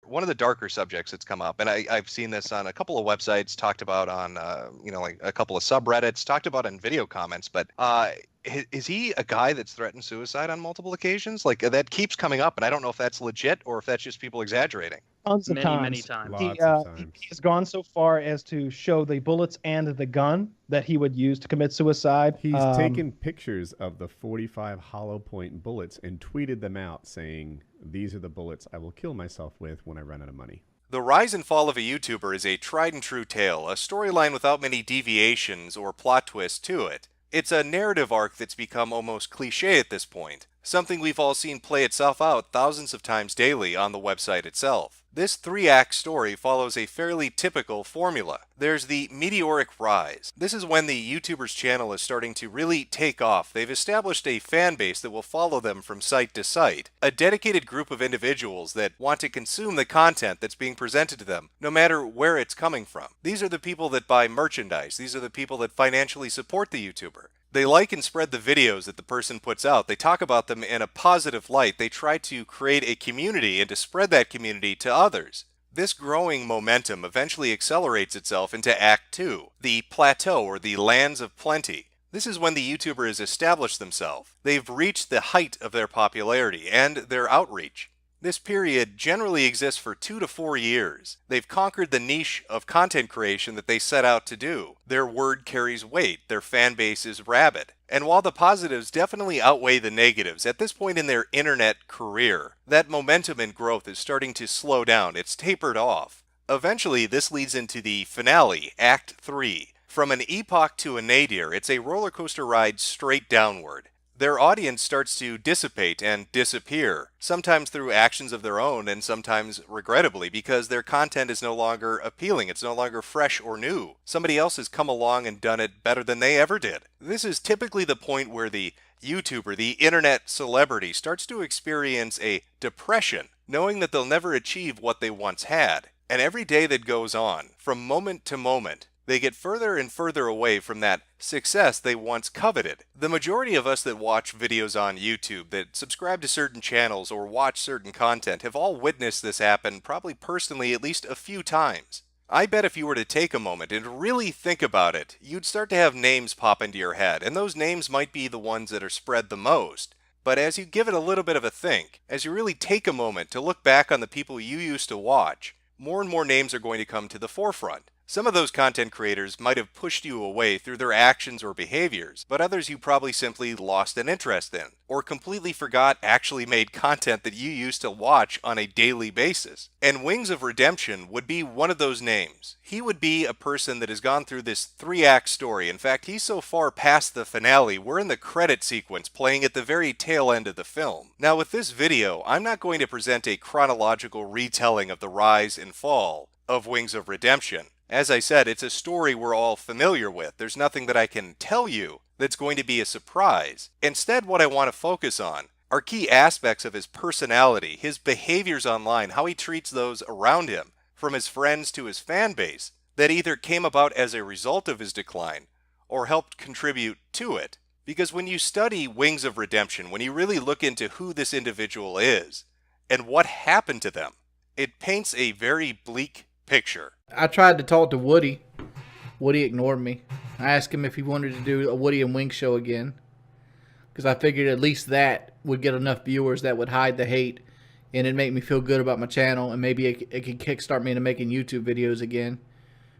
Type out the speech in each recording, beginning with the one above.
one of the darker subjects that's come up, and I've seen this on a couple of websites, talked about on like a couple of subreddits, talked about in video comments, but is he a guy that's threatened suicide on multiple occasions? Like that keeps coming up, and I don't know if that's legit or if that's just people exaggerating. Tons of Many times. times. He, Lots of he times. has gone so far as to show the bullets and the gun that he would use to commit suicide. He's taken pictures of the 45 hollow point bullets and tweeted them out saying, "These are the bullets I will kill myself with when I run out of money." The rise and fall of a YouTuber is a tried and true tale, a storyline without many deviations or plot twists to it. It's a narrative arc that's become almost cliche at this point, something we've all seen play itself out thousands of times daily on the website itself. This 3-act story follows a fairly typical formula. There's the meteoric rise. This is when the YouTuber's channel is starting to really take off. They've established a fan base that will follow them from site to site, a dedicated group of individuals that want to consume the content that's being presented to them, no matter where it's coming from. These are the people that buy merchandise. These are the people that financially support the YouTuber. They like and spread the videos that the person puts out. They talk about them in a positive light. They try to create a community and to spread that community to others. This growing momentum eventually accelerates itself into Act 2, the plateau or the lands of plenty. This is when the YouTuber has established themselves. They've reached the height of their popularity and their outreach. This period generally exists for 2 to 4 years. They've conquered the niche of content creation that they set out to do. Their word carries weight, their fan base is rabid. And while the positives definitely outweigh the negatives, at this point in their internet career, that momentum and growth is starting to slow down. It's tapered off. Eventually, this leads into the finale, Act 3. From an epoch to a nadir, it's a roller coaster ride straight downward. Their audience starts to dissipate and disappear, sometimes through actions of their own and sometimes regrettably because their content is no longer appealing, it's no longer fresh or new. Somebody else has come along and done it better than they ever did. This is typically the point where the YouTuber, the internet celebrity, starts to experience a depression, knowing that they'll never achieve what they once had. And every day that goes on, from moment to moment, they get further and further away from that success they once coveted. The majority of us that watch videos on YouTube, that subscribe to certain channels or watch certain content, have all witnessed this happen, probably personally at least a few times. I bet if you were to take a moment and really think about it, you'd start to have names pop into your head, and those names might be the ones that are spread the most. But as you give it a little bit of a think, as you really take a moment to look back on the people you used to watch, more and more names are going to come to the forefront. Some of those content creators might have pushed you away through their actions or behaviors, but others you probably simply lost an interest in, or completely forgot actually made content that you used to watch on a daily basis. And Wings of Redemption would be one of those names. He would be a person that has gone through this 3-act story. In fact, he's so far past the finale, we're in the credit sequence playing at the very tail end of the film. Now with this video, I'm not going to present a chronological retelling of the rise and fall of Wings of Redemption. As I said, it's a story we're all familiar with. There's nothing that I can tell you that's going to be a surprise. Instead, what I want to focus on are key aspects of his personality, his behaviors online, how he treats those around him, from his friends to his fan base, that either came about as a result of his decline or helped contribute to it. Because when you study Wings of Redemption, when you really look into who this individual is and what happened to them, it paints a very bleak picture. I tried to talk to Woody. Woody ignored me. I asked him if he wanted to do a Woody and Wing show again, because I figured at least that would get enough viewers that would hide the hate, and it'd make me feel good about my channel, and maybe it could kickstart me into making YouTube videos again.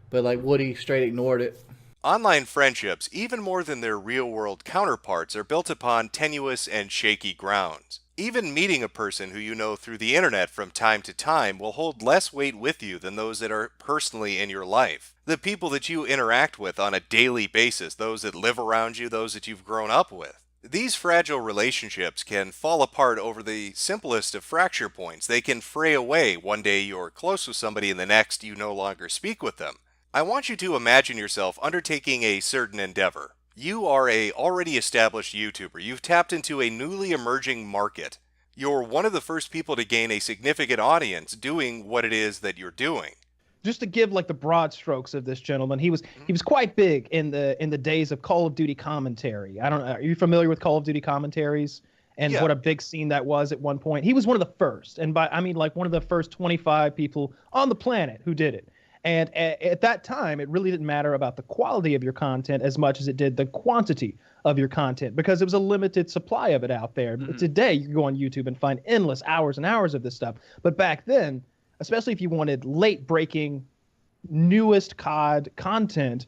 But like Woody straight ignored it. Online friendships, even more than their real-world counterparts, are built upon tenuous and shaky grounds. Even meeting a person who you know through the internet from time to time will hold less weight with you than those that are personally in your life. The people that you interact with on a daily basis, those that live around you, those that you've grown up with. These fragile relationships can fall apart over the simplest of fracture points. They can fray away. One day you're close with somebody and the next you no longer speak with them. I want you to imagine yourself undertaking a certain endeavor. You are a already established YouTuber. You've tapped into a newly emerging market. You're one of the first people to gain a significant audience doing what it is that you're doing. Just to give like the broad strokes of this gentleman, he was quite big in the days of Call of Duty commentary. I don't know, are you familiar with Call of Duty commentaries? and Yeah. what a big scene that was at one point. He was one of the first, and I mean like one of the first 25 people on the planet who did it. And at that time, it really didn't matter about the quality of your content as much as it did the quantity of your content, because it was a limited supply of it out there. Today, you can go on YouTube and find endless hours and hours of this stuff. But back then, especially if you wanted late-breaking, newest COD content,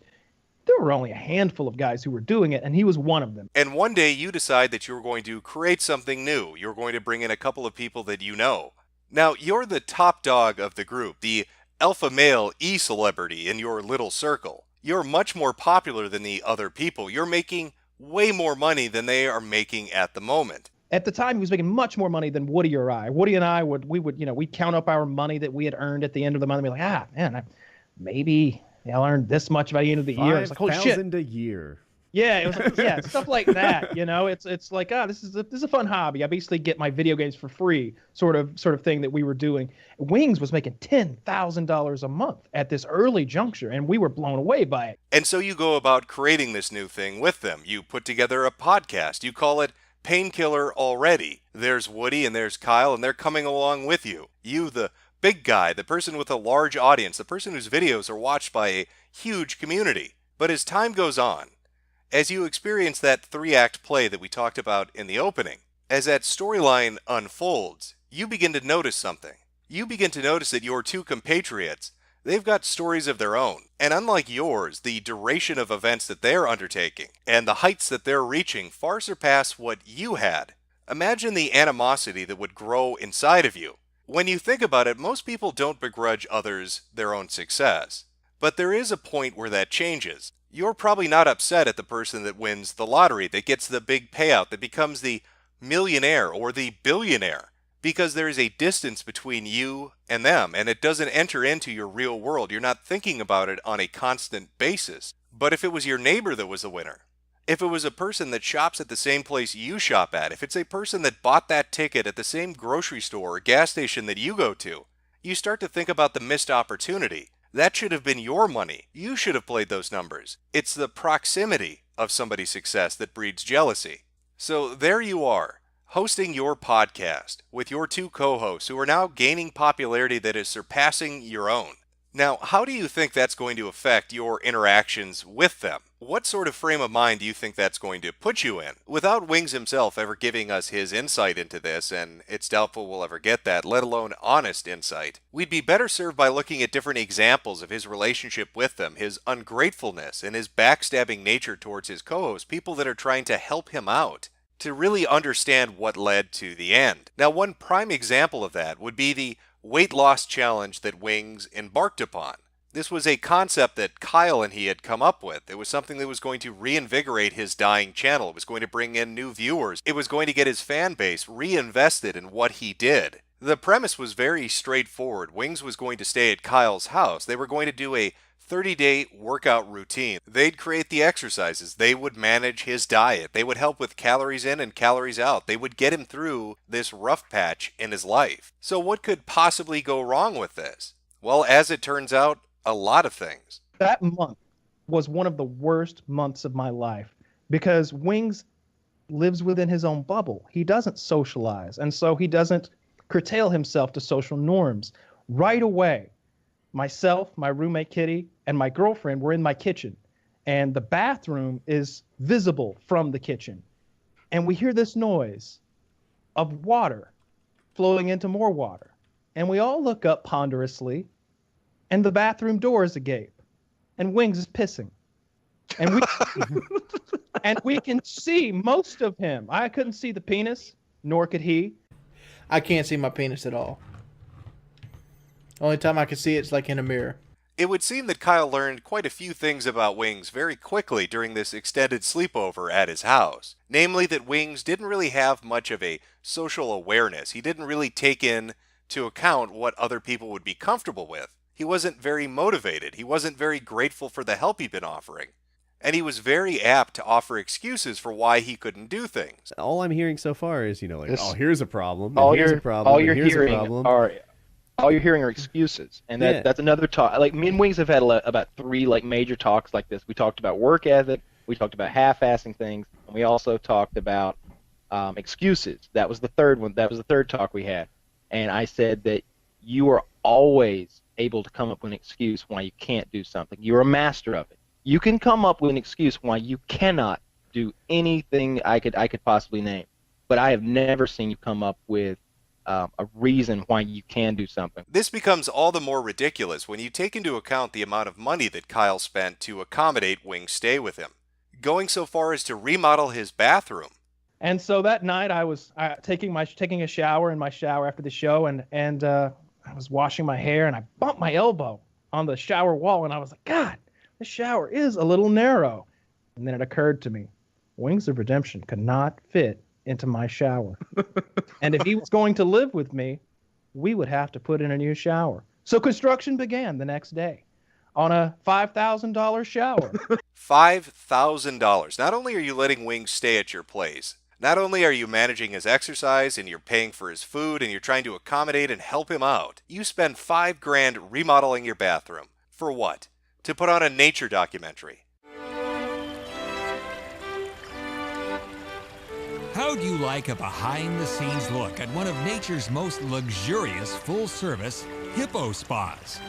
there were only a handful of guys who were doing it, and he was one of them. And one day you decide that you're going to create something new. You're going to bring in a couple of people that you know. Now, you're the top dog of the group, the alpha male e-celebrity in your little circle. You're much more popular than the other people. You're making way more money than they are making at the moment. At the time, he was making much more money than Woody or I. Woody and I we'd count up our money that we had earned at the end of the month and be like, man, maybe I'll earn this much by the end of the year. It's like, holy shit. $5,000 a year. Yeah, it was stuff like that. It's like, this is a fun hobby. I basically get my video games for free, sort of thing that we were doing. Wings was making $10,000 a month at this early juncture, and we were blown away by it. And so you go about creating this new thing with them. You put together a podcast. You call it Painkiller Already. There's Woody and there's Kyle, and they're coming along with you. You, the big guy, the person with a large audience, the person whose videos are watched by a huge community. But as time goes on, as you experience that 3-act play that we talked about in the opening, as that storyline unfolds, you begin to notice something. You begin to notice that your two compatriots, they've got stories of their own. And unlike yours, the duration of events that they're undertaking and the heights that they're reaching far surpass what you had. Imagine the animosity that would grow inside of you. When you think about it, most people don't begrudge others their own success. But there is a point where that changes. You're probably not upset at the person that wins the lottery, that gets the big payout, that becomes the millionaire or the billionaire, because there is a distance between you and them, and it doesn't enter into your real world. You're not thinking about it on a constant basis. But if it was your neighbor that was the winner, if it was a person that shops at the same place you shop at, if it's a person that bought that ticket at the same grocery store or gas station that you go to, you start to think about the missed opportunity. That should have been your money. You should have played those numbers. It's the proximity of somebody's success that breeds jealousy. So there you are, hosting your podcast with your two co-hosts who are now gaining popularity that is surpassing your own. Now, how do you think that's going to affect your interactions with them? What sort of frame of mind do you think that's going to put you in? Without Wings himself ever giving us his insight into this, and it's doubtful we'll ever get that, let alone honest insight, we'd be better served by looking at different examples of his relationship with them, his ungratefulness, and his backstabbing nature towards his co-hosts, people that are trying to help him out, to really understand what led to the end. Now, one prime example of that would be the weight loss challenge that Wings embarked upon. This was a concept that Kyle and he had come up with. It was something that was going to reinvigorate his dying channel. It was going to bring in new viewers. It was going to get his fan base reinvested in what he did. The premise was very straightforward. Wings was going to stay at Kyle's house. They were going to do a 30-day workout routine. They'd create the exercises. They would manage his diet. They would help with calories in and calories out. They would get him through this rough patch in his life. So what could possibly go wrong with this? Well, as it turns out, a lot of things. That month was one of the worst months of my life because Wings lives within his own bubble. He doesn't socialize, and so he doesn't curtail himself to social norms. Right away, myself, my roommate Kitty, and my girlfriend were in my kitchen, and the bathroom is visible from the kitchen. And we hear this noise of water flowing into more water. And we all look up ponderously, and the bathroom door is agape, and Wings is pissing. And we and we can see most of him. I couldn't see the penis, nor could he. I can't see my penis at all. Only time I can see it's like in a mirror. It would seem that Kyle learned quite a few things about Wings very quickly during this extended sleepover at his house. Namely that Wings didn't really have much of a social awareness. He didn't really take into account what other people would be comfortable with. He wasn't very motivated. He wasn't very grateful for the help he'd been offering. And he was very apt to offer excuses for why he couldn't do things. All I'm hearing so far is, oh, here's a problem. All here's you're, a problem. all you're here's hearing a problem. all you're hearing are excuses, and that's another talk. Like me and Wings have had about 3 major talks like this. We talked about work ethic, we talked about half-assing things, and we also talked about excuses. That was the third one. That was the third talk we had. And I said that you are always able to come up with an excuse why you can't do something. You're a master of it. You can come up with an excuse why you cannot do anything I could possibly name. But I have never seen you come up with a reason why you can do something. This becomes all the more ridiculous when you take into account the amount of money that Kyle spent to accommodate Wing's stay with him, going so far as to remodel his bathroom. And so that night I was taking a shower in my shower after the show, and I was washing my hair, and I bumped my elbow on the shower wall, and I was like, God, this shower is a little narrow. And then it occurred to me, Wings of Redemption could not fit into my shower. And if he was going to live with me, we would have to put in a new shower. So construction began the next day on a $5,000 shower. $5,000. Not only are you letting Wings stay at your place, not only are you managing his exercise and you're paying for his food and you're trying to accommodate and help him out, you spend $5,000 remodeling your bathroom. For what? To put on a nature documentary. How'd you like a behind-the-scenes look at one of nature's most luxurious full-service hippo spas?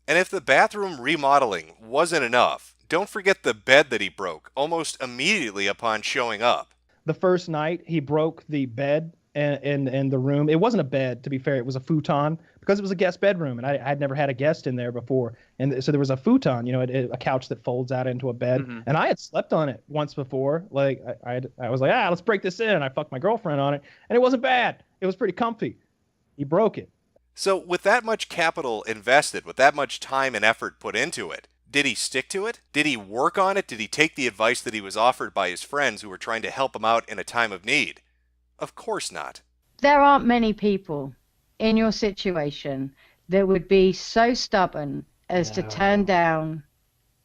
And if the bathroom remodeling wasn't enough, don't forget the bed that he broke almost immediately upon showing up. The first night, he broke the bed in the room. It wasn't a bed, to be fair. It was a futon, because it was a guest bedroom, and I had never had a guest in there before. And so there was a futon, a couch that folds out into a bed. Mm-hmm. And I had slept on it once before. Like I was like, let's break this in. And I fucked my girlfriend on it, and it wasn't bad. It was pretty comfy. He broke it. So with that much capital invested, with that much time and effort put into it, did he stick to it? Did he work on it? Did he take the advice that he was offered by his friends who were trying to help him out in a time of need? Of course not. There aren't many people in your situation that would be so stubborn as to turn down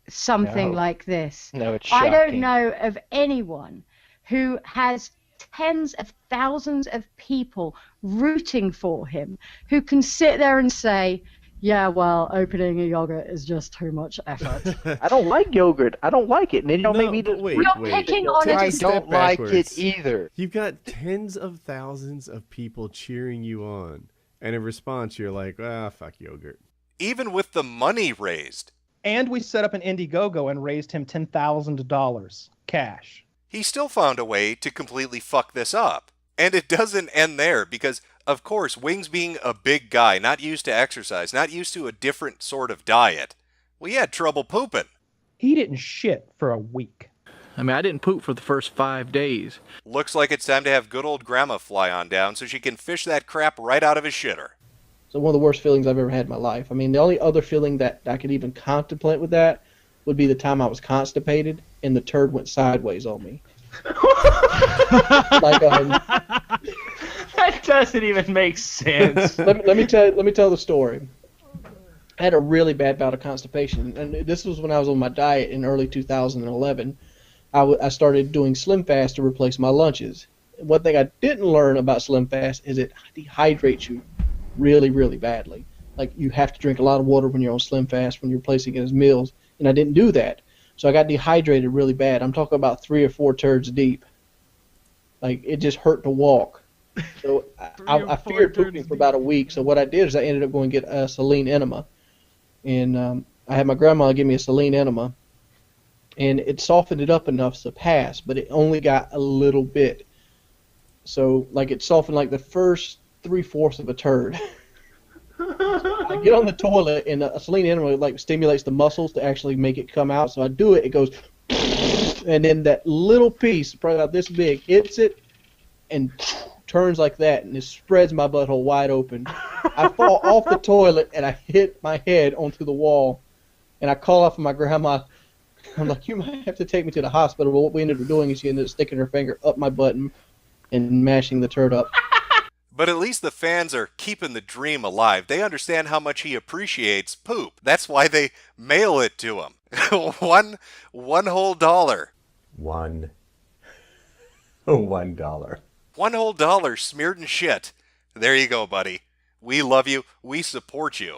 something like this. No, it's shocking. I don't know of anyone who has tens of thousands of people rooting for him who can sit there and say, yeah, well, opening a yogurt is just too much effort. I don't like yogurt. I don't like it. And then make me picking on it. I don't like it either. You've got tens of thousands of people cheering you on. And in response, you're like, fuck yogurt. Even with the money raised. And we set up an Indiegogo and raised him $10,000 cash. He still found a way to completely fuck this up. And it doesn't end there, because, of course, Wings being a big guy, not used to exercise, not used to a different sort of diet, he had trouble pooping. He didn't shit for a week. I mean, I didn't poop for the first 5 days. Looks like it's time to have good old grandma fly on down so she can fish that crap right out of his shitter. So one of the worst feelings I've ever had in my life. I mean, the only other feeling that I could even contemplate with that would be the time I was constipated and the turd went sideways on me. That doesn't even make sense. let me tell the story. I had a really bad bout of constipation, and this was when I was on my diet in early 2011. I started doing Slim Fast to replace my lunches. One thing I didn't learn about Slim Fast is it dehydrates you really, really badly. Like, you have to drink a lot of water when you're on Slim Fast when you're replacing it as meals, and I didn't do that. So I got dehydrated really bad. I'm talking about 3 or 4 turds deep. Like, it just hurt to walk. So I feared pooping for about a week. So what I did is I ended up going to get a saline enema. And I had my grandma give me a saline enema. And it softened it up enough to pass, but it only got a little bit. So, like, it softened like the first 3/4 of a turd. I get on the toilet, and a saline enema like stimulates the muscles to actually make it come out. So I do it. It goes, and then that little piece, probably about this big, hits it, and turns like that, and it spreads my butthole wide open. I fall off the toilet, and I hit my head onto the wall, and I call out for my grandma. I'm like, you might have to take me to the hospital. But what we ended up doing is she ended up sticking her finger up my button and mashing the turd up. But at least the fans are keeping the dream alive. They understand how much he appreciates poop. That's why they mail it to him. one whole dollar. $1. $1 whole smeared in shit. There you go, buddy. We love you. We support you.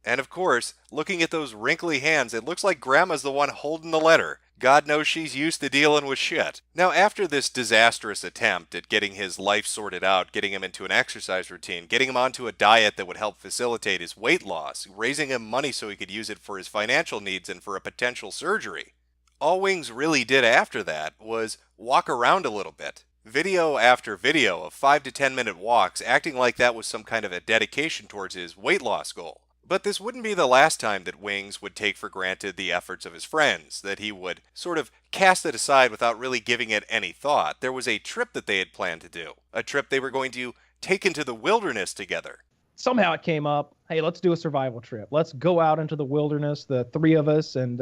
And of course, looking at those wrinkly hands, it looks like Grandma's the one holding the letter. God knows she's used to dealing with shit. Now, after this disastrous attempt at getting his life sorted out, getting him into an exercise routine, getting him onto a diet that would help facilitate his weight loss, raising him money so he could use it for his financial needs and for a potential surgery, all Wings really did after that was walk around a little bit. Video after video of 5 to 10 minute walks, acting like that was some kind of a dedication towards his weight loss goal. But this wouldn't be the last time that Wings would take for granted the efforts of his friends, that he would sort of cast it aside without really giving it any thought. There was a trip that they had planned to do, a trip they were going to take into the wilderness together. Somehow it came up, hey, let's do a survival trip. Let's go out into the wilderness, the three of us, and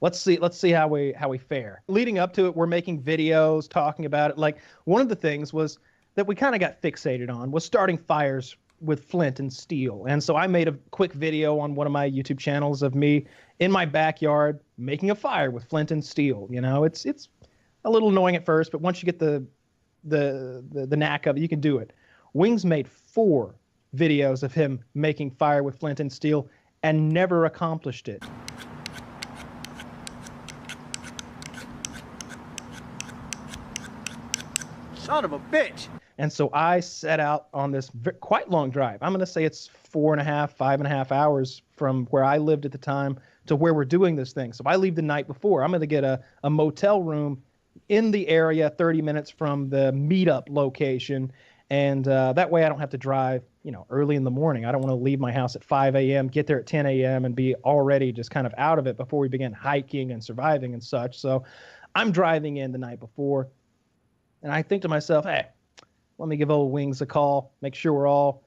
let's see how we fare. Leading up to it, we're making videos, talking about it. Like, one of the things was that we kind of got fixated on was starting fires with flint and steel. And so I made a quick video on one of my YouTube channels of me in my backyard making a fire with flint and steel. You know, it's a little annoying at first, but once you get the knack of it, you can do it. Wings made 4 videos of him making fire with flint and steel and never accomplished it. Son of a bitch. And so I set out on this quite long drive. I'm going to say it's 5.5 hours from where I lived at the time to where we're doing this thing. So I leave the night before. I'm going to get a motel room in the area 30 minutes from the meetup location. And that way I don't have to drive, early in the morning. I don't want to leave my house at 5 a.m., get there at 10 a.m. and be already just kind of out of it before we begin hiking and surviving and such. So I'm driving in the night before. And I think to myself, hey, let me give old Wings a call, make sure we're all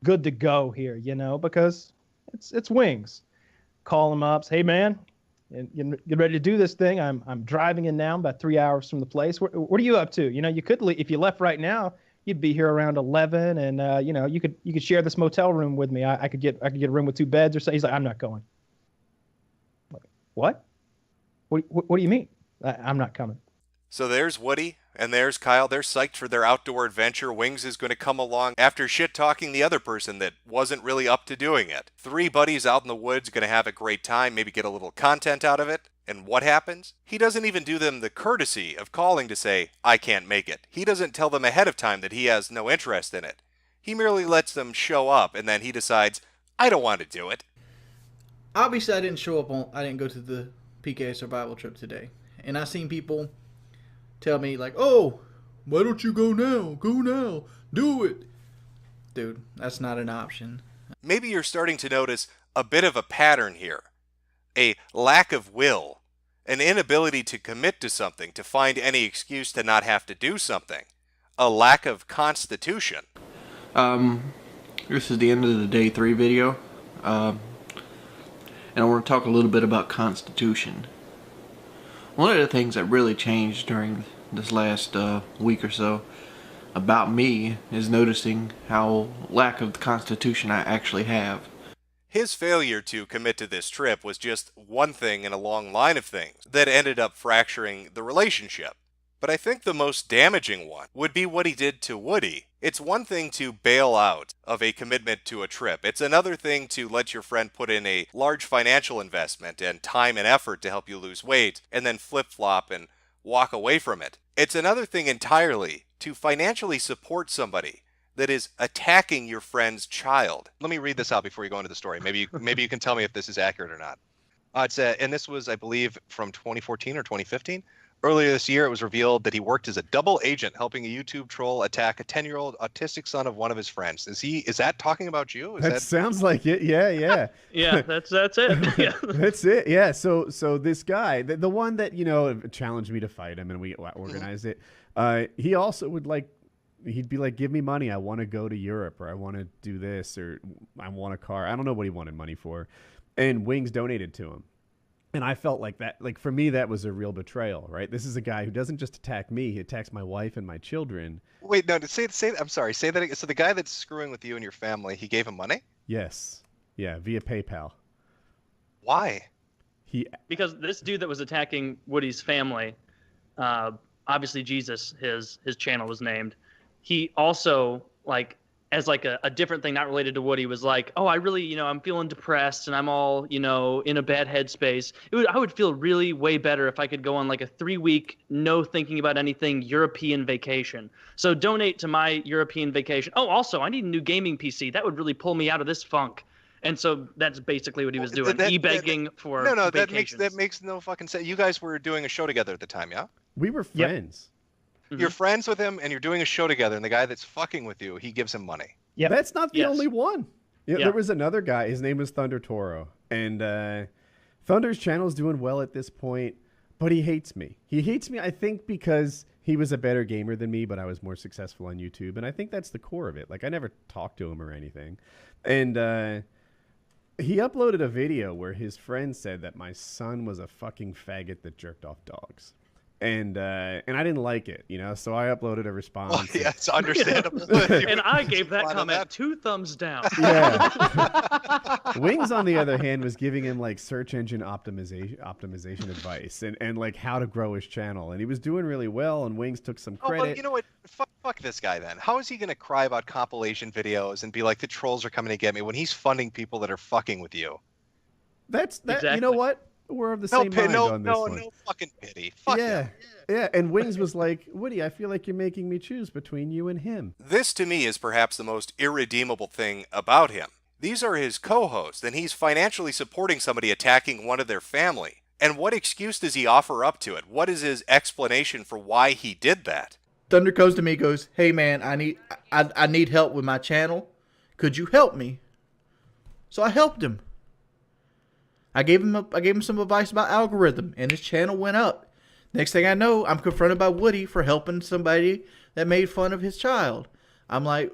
good to go here, because it's Wings. Call him up, say, hey, man, get ready to do this thing. I'm driving in now, about 3 hours from the place. What are you up to? You could leave, if you left right now, you'd be here around 11, and you could share this motel room with me. I could get a room with 2 beds or something. He's like, I'm not going. Like, what? What do you mean? I'm not coming. So there's Woody, and there's Kyle. They're psyched for their outdoor adventure. Wings is going to come along after shit-talking the other person that wasn't really up to doing it. 3 buddies out in the woods going to have a great time, maybe get a little content out of it. And what happens? He doesn't even do them the courtesy of calling to say, I can't make it. He doesn't tell them ahead of time that he has no interest in it. He merely lets them show up, and then he decides, I don't want to do it. Obviously, I didn't go to the PK survival trip today. And I've seen people tell me, like, oh, why don't you go now? Go now. Do it. Dude, that's not an option. Maybe you're starting to notice a bit of a pattern here. A lack of will. An inability to commit to something, to find any excuse to not have to do something. A lack of constitution. This is the end of the day 3 video. And I want to talk a little bit about constitution. One of the things that really changed during this last week or so about me is noticing how lack of the constitution I actually have. His failure to commit to this trip was just one thing in a long line of things that ended up fracturing the relationship. But I think the most damaging one would be what he did to Woody. It's one thing to bail out of a commitment to a trip. It's another thing to let your friend put in a large financial investment and time and effort to help you lose weight and then flip-flop and walk away from it. It's another thing entirely to financially support somebody that is attacking your friend's child. Let me read this out before you go into the story. Maybe you can tell me if this is accurate or not. And this was, I believe, from 2014 or 2015. Earlier this year, it was revealed that he worked as a double agent helping a YouTube troll attack a 10-year-old autistic son of one of his friends. Is that talking about you? That sounds like it. Yeah. Yeah, that's it. Yeah. That's it. Yeah. So this guy, the one that, challenged me to fight him and we organized it, he also would he'd be like, give me money. I want to go to Europe, or I want to do this, or I want a car. I don't know what he wanted money for. And Wings donated to him. And I felt like that, for me, that was a real betrayal, right? This is a guy who doesn't just attack me, he attacks my wife and my children. Wait, no, I'm sorry, say that again. So the guy that's screwing with you and your family, he gave him money? Yes. Yeah, via PayPal. Why? Because this dude that was attacking Woody's family, obviously Jesus, his channel was named. He also, as like a different thing not related to Woody was like, oh, I really, you know, I'm feeling depressed and I'm all, you know, in a bad headspace. I would feel really way better if I could go on like a 3-week no thinking about anything European vacation. So donate to my European vacation. Oh, also I need a new gaming PC. That would really pull me out of this funk. And so that's basically what he was doing, e-begging for vacations. that makes no fucking sense. You guys were doing a show together at the time, yeah? We were friends. You're friends with him, and you're doing a show together, and the guy that's fucking with you, he gives him money. Yeah, that's not the only one. There was another guy. His name was Thunder Toro, and Thunder's channel is doing well at this point, but he hates me. He hates me, I think, because he was a better gamer than me, but I was more successful on YouTube, and I think that's the core of it. Like, I never talked to him or anything, and he uploaded a video where his friend said that my son was a fucking faggot that jerked off dogs. And I didn't like it, you know, so I uploaded a response. Oh, yeah, it's understandable. And I gave that comment 2 thumbs down. Yeah. Wings, on the other hand, was giving him like search engine optimization advice and like how to grow his channel, and he was doing really well. And Wings took some credit. Oh, well, you know what? Fuck this guy then. How is he gonna cry about compilation videos and be like the trolls are coming to get me when he's funding people that are fucking with you? That's that. Exactly. You know what? We're of the same mind on this one. No fucking pity. Fuck him. Yeah, and Wings was like, Woody, I feel like you're making me choose between you and him. This, to me, is perhaps the most irredeemable thing about him. These are his co-hosts, and he's financially supporting somebody attacking one of their family. And what excuse does he offer up to it? What is his explanation for why he did that? Thunder goes to me, goes, "Hey man, I need help with my channel. Could you help me?" So I helped him. I gave him some advice about algorithm, and his channel went up. Next thing I know, I'm confronted by Woody for helping somebody that made fun of his child. I'm like,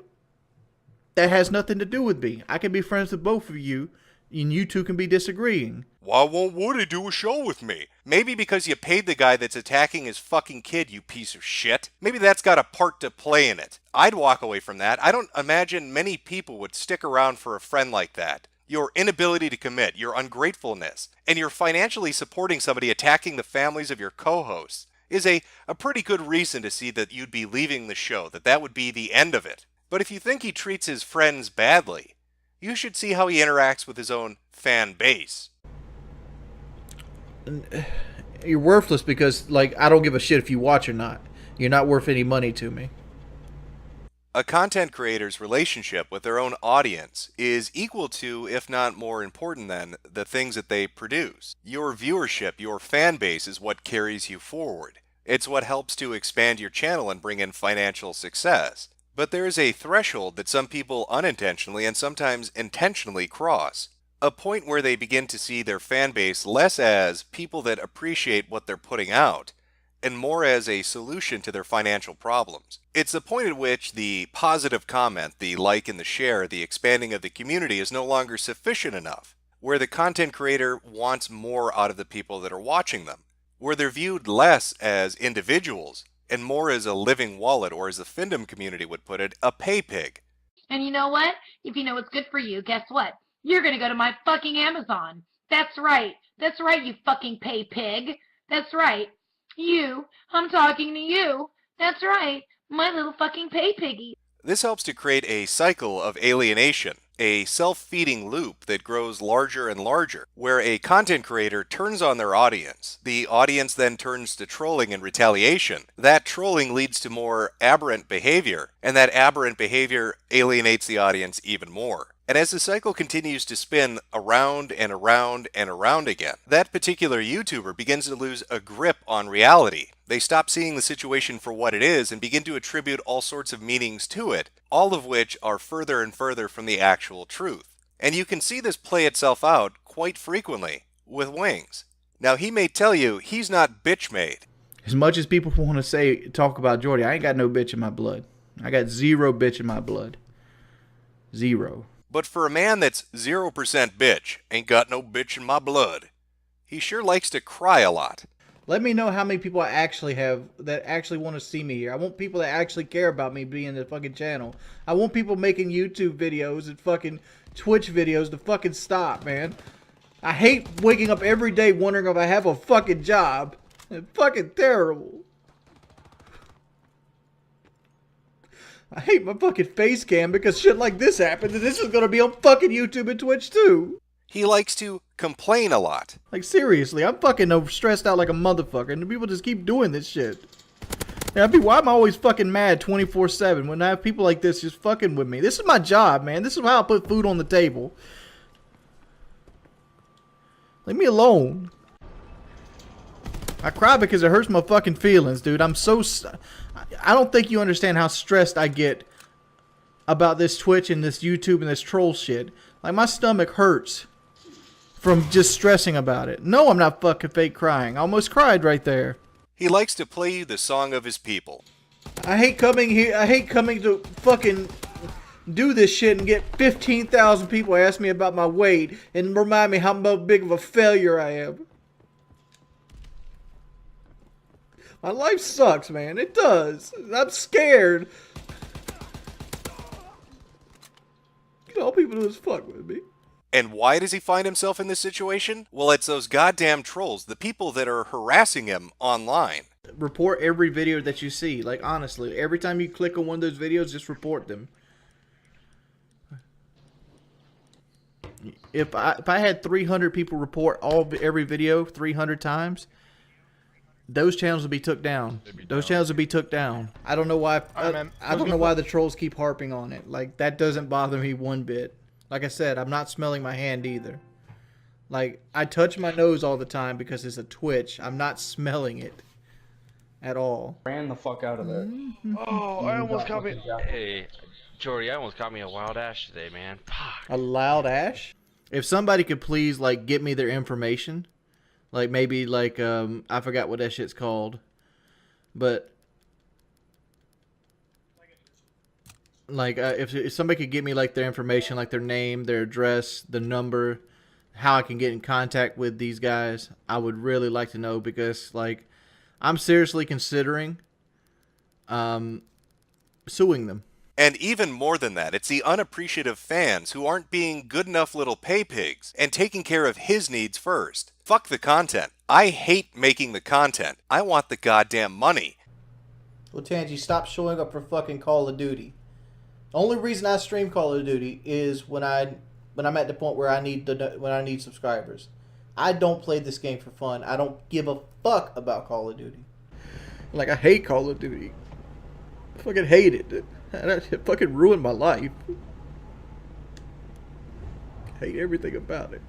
that has nothing to do with me. I can be friends with both of you, and you two can be disagreeing. Why won't Woody do a show with me? Maybe because you paid the guy that's attacking his fucking kid, you piece of shit. Maybe that's got a part to play in it. I'd walk away from that. I don't imagine many people would stick around for a friend like that. Your inability to commit, your ungratefulness, and your financially supporting somebody attacking the families of your co-hosts is a pretty good reason to see that you'd be leaving the show, that would be the end of it. But if you think he treats his friends badly, you should see how he interacts with his own fan base. You're worthless because, like, I don't give a shit if you watch or not. You're not worth any money to me. A content creator's relationship with their own audience is equal to, if not more important than, the things that they produce. Your viewership, your fan base is what carries you forward. It's what helps to expand your channel and bring in financial success. But there is a threshold that some people unintentionally and sometimes intentionally cross. A point where they begin to see their fan base less as people that appreciate what they're putting out, and more as a solution to their financial problems. It's the point at which the positive comment, the like and the share, the expanding of the community is no longer sufficient enough, where the content creator wants more out of the people that are watching them, where they're viewed less as individuals and more as a living wallet, or as the Findom community would put it, a pay pig. And you know what? If you know what's good for you, guess what? You're gonna go to my fucking Amazon. That's right. That's right, you fucking pay pig. That's right. You. I'm talking to you. That's right. My little fucking pay piggy. This helps to create a cycle of alienation, a self-feeding loop that grows larger and larger, where a content creator turns on their audience. The audience then turns to trolling and retaliation. That trolling leads to more aberrant behavior, and that aberrant behavior alienates the audience even more. And as the cycle continues to spin around and around and around again, that particular YouTuber begins to lose a grip on reality. They stop seeing the situation for what it is and begin to attribute all sorts of meanings to it, all of which are further and further from the actual truth. And you can see this play itself out quite frequently with Wings. Now, he may tell you he's not bitch made. As much as people want to talk about Jordy, I ain't got no bitch in my blood. I got zero bitch in my blood. Zero. But for a man that's 0% bitch, ain't got no bitch in my blood, he sure likes to cry a lot. Let me know how many people I actually have that actually want to see me here. I want people that actually care about me being in the fucking channel. I want people making YouTube videos and fucking Twitch videos to fucking stop, man. I hate waking up every day wondering if I have a fucking job. It's fucking terrible. I hate my fucking face cam because shit like this happened, and this is gonna be on fucking YouTube and Twitch too. He likes to complain a lot. Like, seriously, I'm fucking stressed out like a motherfucker, and the people just keep doing this shit. And why am I always fucking mad 24/7 when I have people like this just fucking with me? This is my job, man. This is how I put food on the table. Leave me alone. I cry because it hurts my fucking feelings, dude. I don't think you understand how stressed I get about this Twitch and this YouTube and this troll shit. Like, my stomach hurts from just stressing about it. No, I'm not fucking fake crying. I almost cried right there. He likes to play you the song of his people. I hate coming here. I hate coming to fucking do this shit and get 15,000 people ask me about my weight and remind me how big of a failure I am. My life sucks, man. It does. I'm scared. All people do is fuck with me. And why does he find himself in this situation? Well, it's those goddamn trolls, the people that are harassing him online. Report every video that you see. Like, honestly, every time you click on one of those videos, just report them. If I had 300 people report every video 300 times, those channels would be took down. Those channels would be took down. I don't know why. I don't know why the trolls keep harping on it. Like, that doesn't bother me one bit. Like I said, I'm not smelling my hand either. Like, I touch my nose all the time because it's a Twitch. I'm not smelling it at all. Ran the fuck out of there. Oh, I almost caught me. Hey, Jordy, I almost caught me a wild ash today, man. A loud ash? If somebody could please, like, get me their information. Like, maybe, like, I forgot what that shit's called. But, like, if somebody could get me, like, their information, like their name, their address, the number, how I can get in contact with these guys, I would really like to know, because, like, I'm seriously considering suing them. And even more than that, it's the unappreciative fans who aren't being good enough little pay pigs and taking care of his needs first. Fuck the content. I hate making the content. I want the goddamn money. Well, Tangy, stop showing up for fucking Call of Duty. The only reason I stream Call of Duty is when I'm at the point where I need subscribers. I don't play this game for fun. I don't give a fuck about Call of Duty. Like, I hate Call of Duty. I fucking hate it. It fucking ruined my life. I hate everything about it.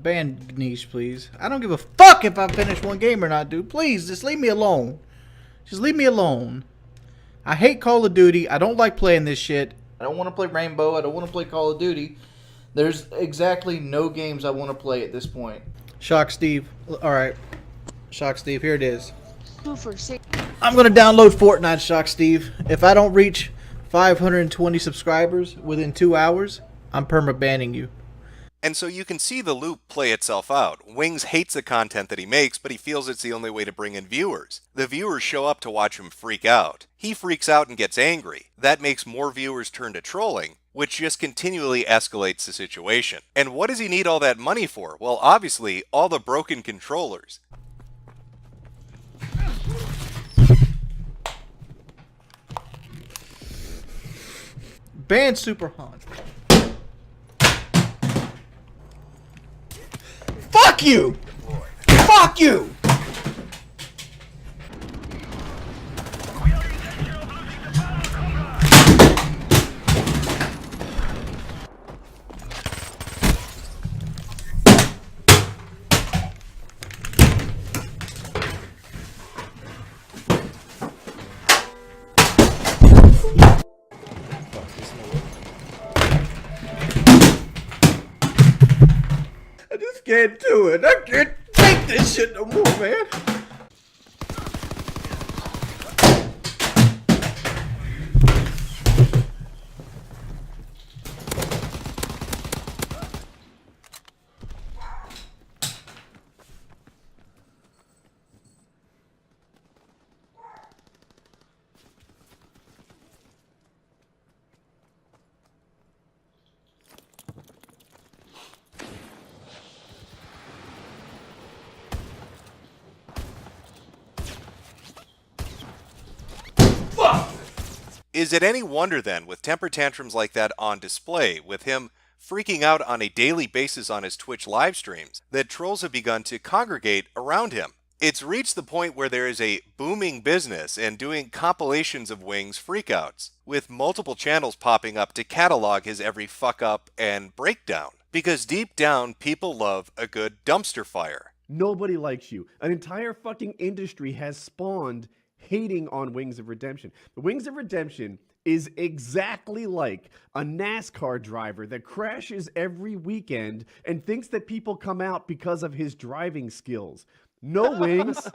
Ban niche, please. I don't give a fuck if I finish one game or not, dude. Please, just leave me alone. Just leave me alone. I hate Call of Duty. I don't like playing this shit. I don't want to play Rainbow. I don't want to play Call of Duty. There's exactly no games I want to play at this point. Shock Steve. Alright. Shock Steve, here it is. I'm going to download Fortnite, Shock Steve. If I don't reach 520 subscribers within 2 hours, I'm perma-banning you. And so you can see the loop play itself out. Wings hates the content that he makes, but he feels it's the only way to bring in viewers. The viewers show up to watch him freak out. He freaks out and gets angry. That makes more viewers turn to trolling, which just continually escalates the situation. And what does he need all that money for? Well, obviously, all the broken controllers. Ban Super Han. Fuck you! Fuck you! I just can't do it. I can't take this shit no more, man. Is it any wonder then, with temper tantrums like that on display, with him freaking out on a daily basis on his Twitch live streams, that trolls have begun to congregate around him? It's reached the point where there is a booming business and doing compilations of Wings freakouts, with multiple channels popping up to catalog his every fuck up and breakdown. Because deep down, people love a good dumpster fire. Nobody likes you. An entire fucking industry has spawned hating on Wings of Redemption. The Wings of Redemption is exactly like a NASCAR driver that crashes every weekend and thinks that people come out because of his driving skills. No, Wings.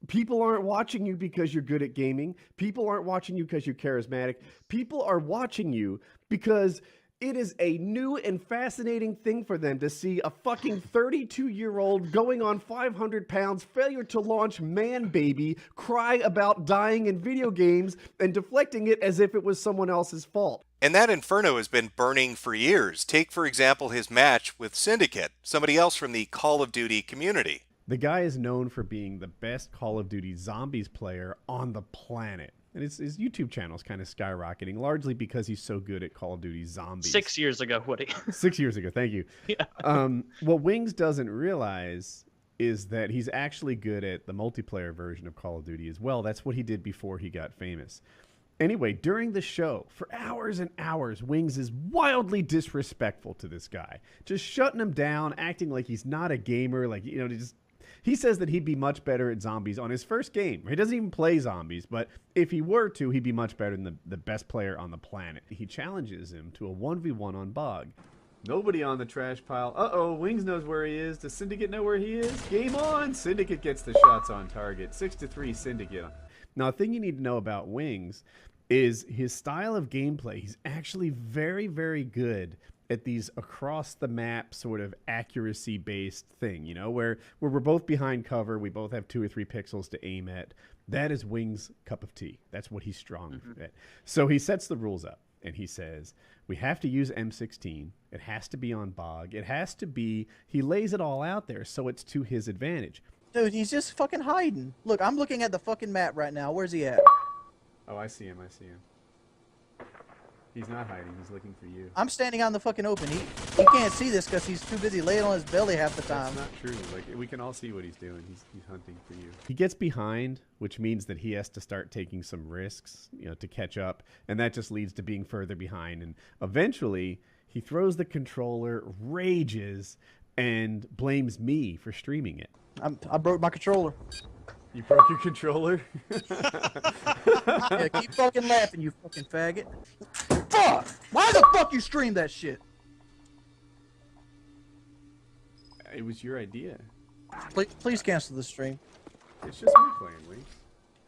People aren't watching you because you're good at gaming. People aren't watching you because you're charismatic. People are watching you because it is a new and fascinating thing for them to see a fucking 32-year-old going on 500 pounds, failure to launch man baby, cry about dying in video games, and deflecting it as if it was someone else's fault. And that inferno has been burning for years. Take, for example, his match with Syndicate, somebody else from the Call of Duty community. The guy is known for being the best Call of Duty Zombies player on the planet. And his YouTube channel is kind of skyrocketing, largely because he's so good at Call of Duty Zombies. 6 years ago, Woody. 6 years ago, thank you. Yeah. What Wings doesn't realize is that he's actually good at the multiplayer version of Call of Duty as well. That's what he did before he got famous. Anyway, during the show, for hours and hours, Wings is wildly disrespectful to this guy. Just shutting him down, acting like he's not a gamer, like, you know, just... He says that he'd be much better at zombies on his first game. He doesn't even play zombies, but if he were to, he'd be much better than the best player on the planet. He challenges him to a 1v1 on Bog. Nobody on the trash pile. Uh-oh, Wings knows where he is. Does Syndicate know where he is? Game on! Syndicate gets the shots on target. 6-3 Syndicate. Now, a thing you need to know about Wings is his style of gameplay. He's actually very, very good at these across the map sort of accuracy based thing, you know, where we're both behind cover, we both have 2 or 3 pixels to aim at. That is Wings' cup of tea. That's what he's strong at. So he sets the rules up and he says, we have to use M16. It has to be on Bog. It has to be, he lays it all out there so it's to his advantage. Dude, he's just fucking hiding. Look, I'm looking at the fucking map right now. Where's he at? Oh, I see him. I see him. He's not hiding. He's looking for you. I'm standing out in the fucking open. He can't see this because he's too busy laying on his belly half the time. That's not true. Like, we can all see what he's doing. He's hunting for you. He gets behind, which means that he has to start taking some risks, you know, to catch up, and that just leads to being further behind. And eventually, he throws the controller, rages, and blames me for streaming it. I broke my controller. You broke your controller? Yeah, keep fucking laughing, you fucking faggot. Fuck! Why the fuck you stream that shit? It was your idea. Please cancel the stream. It's just me playing, Wings.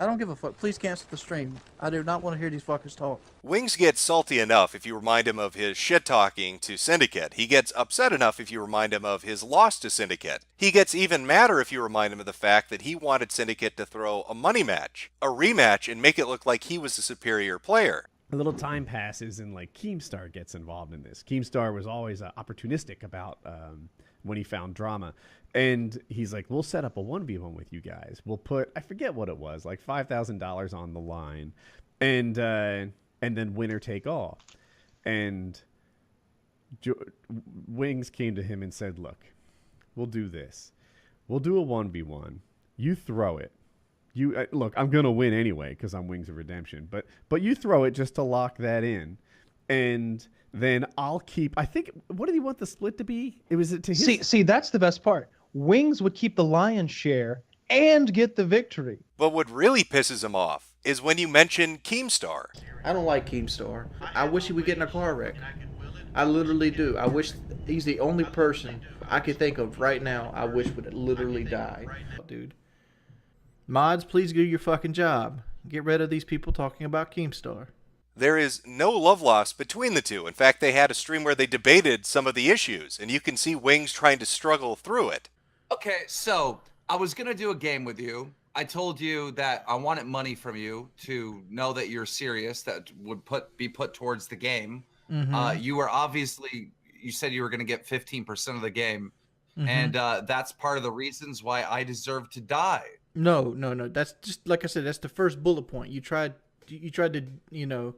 I don't give a fuck. Please cancel the stream. I do not want to hear these fuckers talk. Wings gets salty enough if you remind him of his shit-talking to Syndicate. He gets upset enough if you remind him of his loss to Syndicate. He gets even madder if you remind him of the fact that he wanted Syndicate to throw a money match, a rematch, and make it look like he was the superior player. A little time passes and like Keemstar gets involved in this. Keemstar was always opportunistic about when he found drama. And he's like, we'll set up a 1v1 with you guys. We'll put, I forget what it was, like $5,000 on the line. And then winner take all. And Wings came to him and said, look, we'll do this. We'll do a 1v1. You throw it. You look, I'm going to win anyway because I'm Wings of Redemption. But you throw it just to lock that in. And then I'll keep, I think, what did he want the split to be? It was to his... See, that's the best part. Wings would keep the lion's share and get the victory. But what really pisses him off is when you mention Keemstar. I don't like Keemstar. I wish he would get in a car wreck. I literally do. I wish he's the only person I could think of right now I wish would literally die. Dude. Mods, please do your fucking job. Get rid of these people talking about Keemstar. There is no love lost between the two. In fact, they had a stream where they debated some of the issues, and you can see Wings trying to struggle through it. Okay, so I was going to do a game with you. I told you that I wanted money from you to know that you're serious, that would be put towards the game. Mm-hmm. You were obviously, you said you were going to get 15% of the game, and that's part of the reasons why I deserve to die. No. That's just, like I said, that's the first bullet point. You tried you tried to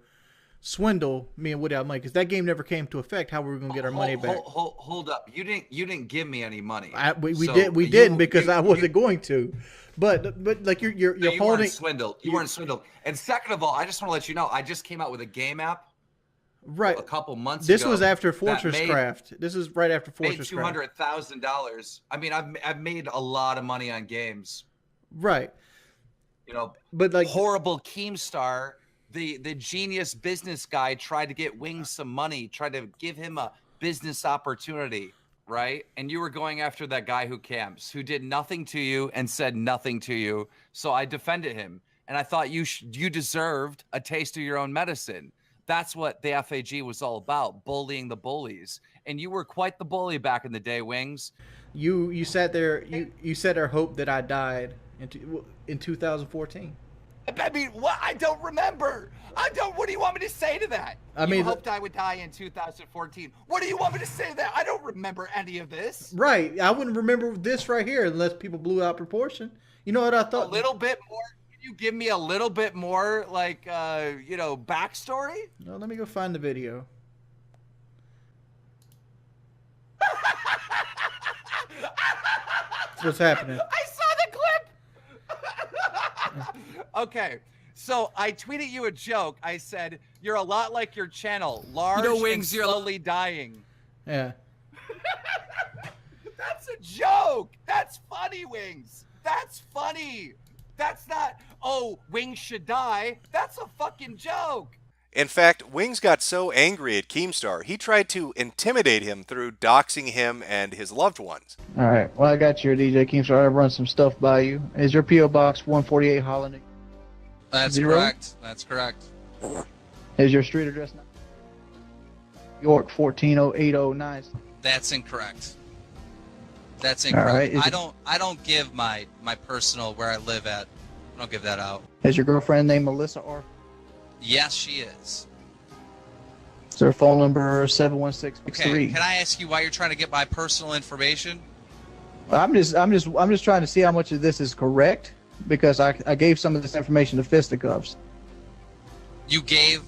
swindle me and Woody out of money, because that game never came to effect. How we were going to get our money back? Hold up. You didn't give me any money. We didn't because I wasn't going to. But like you're you holding. Weren't swindled. You weren't swindled. And second of all, I just want to let you know, I just came out with a game app. Right. A couple months This ago. was after Fortress Craft. This is right after Fortress Craft. Made $200,000. I mean, I've made a lot of money on games. Right. But like horrible Keemstar, the genius business guy, tried to get Wings some money, tried to give him a business opportunity, right? And you were going after that guy who camps, who did nothing to you and said nothing to you. So I defended him, and I thought you deserved a taste of your own medicine. That's what the FAG was all about, bullying the bullies. And you were quite the bully back in the day, Wings. You sat there. You said our hope that I died in 2014. I mean, what? I don't remember. What do you want me to say to that? You hoped I would die in 2014. What do you want me to say to that? I don't remember any of this. Right. I wouldn't remember this right here unless people blew out proportion. You know what I thought? A little bit more. Can you give me a little bit more, like, backstory? No, let me go find the video. What's happening? I saw the clip. Okay, so I tweeted you a joke. I said, "You're a lot like your channel, large Wings, and slowly dying." Yeah. That's a joke. That's funny, Wings. That's funny. That's not, oh, Wings should die. That's a fucking joke. In fact, Wings got so angry at Keemstar, he tried to intimidate him through doxing him and his loved ones. All right. Well, I got your DJ Keemstar. I've run some stuff by you. Is your P.O. Box 148 Holland? That's 0? correct. That's correct. Is your street address York 1408009? That's incorrect. That's incorrect. Right. I don't give my personal where I live at. I don't give that out. Is your girlfriend named Melissa R? Yes, she is. Is her phone number 71663? Okay, can I ask you why you're trying to get my personal information? I'm just trying to see how much of this is correct, because I gave some of this information to Fisticuffs. You gave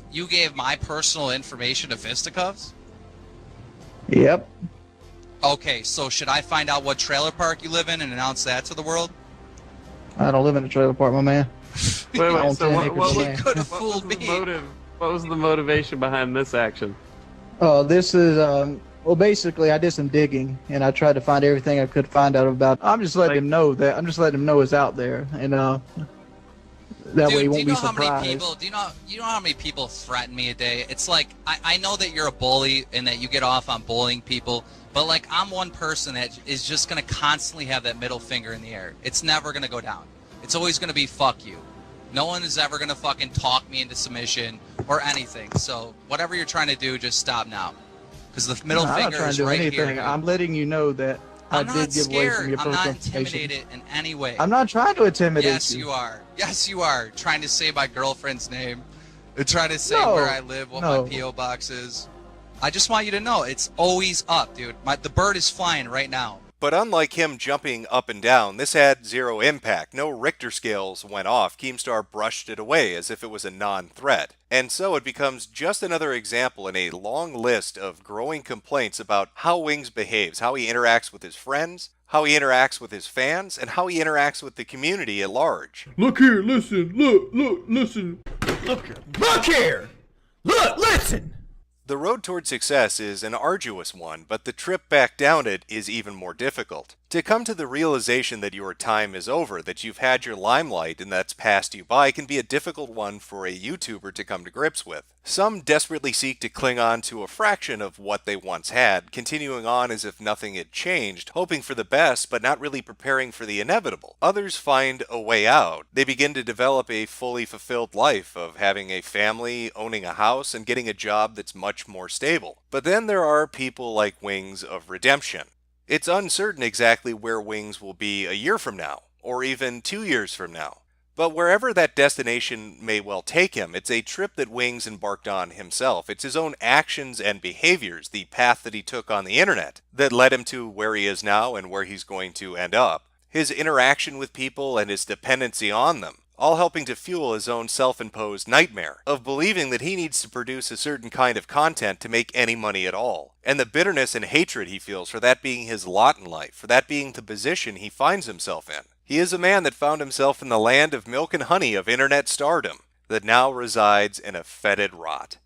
my personal information to Fisticuffs? Yep. Okay, so should I find out what trailer park you live in and announce that to the world? I don't live in a trailer park, my man. Wait, so what was me. The motivation behind this action? Oh, this is well, basically, I did some digging and I tried to find everything I could find out about. I'm just letting him know it's out there, and that way he won't be surprised. Do you know how many people threaten me a day? It's like I know that you're a bully and that you get off on bullying people, but like I'm one person that is just gonna constantly have that middle finger in the air. It's never gonna go down. It's always gonna be fuck you. No one is ever gonna fucking talk me into submission or anything. So whatever you're trying to do, just stop now, because the middle finger is right here. I'm letting you know that I did give away some of your personal information. I'm not intimidated in any way. I'm not trying to intimidate you. Yes, you are. Yes, you are. Trying to say my girlfriend's name. And trying to say where I live, what my P.O. box is. I just want you to know, it's always up, dude. The bird is flying right now. But unlike him jumping up and down, this had zero impact. No Richter scales went off. Keemstar brushed it away as if it was a non-threat. And so it becomes just another example in a long list of growing complaints about how Wings behaves, how he interacts with his friends, how he interacts with his fans, and how he interacts with the community at large. Look here, listen, look, listen. Look here! Look, listen! The road toward success is an arduous one, but the trip back down it is even more difficult. To come to the realization that your time is over, that you've had your limelight and that's passed you by, can be a difficult one for a YouTuber to come to grips with. Some desperately seek to cling on to a fraction of what they once had, continuing on as if nothing had changed, hoping for the best but not really preparing for the inevitable. Others find a way out. They begin to develop a fully fulfilled life of having a family, owning a house, and getting a job that's much more stable. But then there are people like Wings of Redemption. It's uncertain exactly where Wings will be a year from now, or even 2 years from now. But wherever that destination may well take him, it's a trip that Wings embarked on himself. It's his own actions and behaviors, the path that he took on the internet, that led him to where he is now and where he's going to end up. His interaction with people and his dependency on them. all helping to fuel his own self-imposed nightmare of believing that he needs to produce a certain kind of content to make any money at all, and the bitterness and hatred he feels for that being his lot in life, for that being the position he finds himself in. He is a man that found himself in the land of milk and honey of internet stardom, that now resides in a fetid rot.